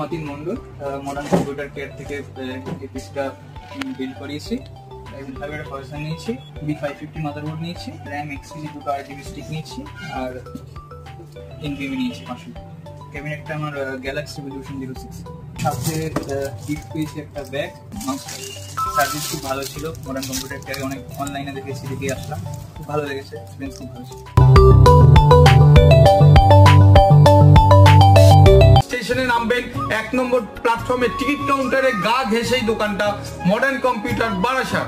Atin Mondal, modern computer care থেকে এই পিসটা বিল্ড করিয়েছি। একটা প্রসেসর নিয়েছি, B550 মাদারবোর্ড নিয়েছি, র্যাম XPG 2 RGB স্টিক নিয়েছি, আর NVMe নিয়েছি 500। ক্যাবিনেটটা আমার গ্যালাক্সি রেভলিউশন 06। সাথে গিফট পেয়েছি একটা ব্যাগ। সার্ভিস খুব ভালো ছিল, মডার্ন কম্পিউটার কেয়ারে অনেক অনলাইনে দেখেছি, দেখে আসলাম, খুব ভালো লেগেছে, এক্সপিরিয়েন্স খুব ভালো ছিল। স্টেশনে নামবেন, 1 নম্বর প্ল্যাটফর্মে টিকিট কাউন্টারে গা ঘেঁষেই দোকানটা, মডার্ন কম্পিউটার বারাসাত।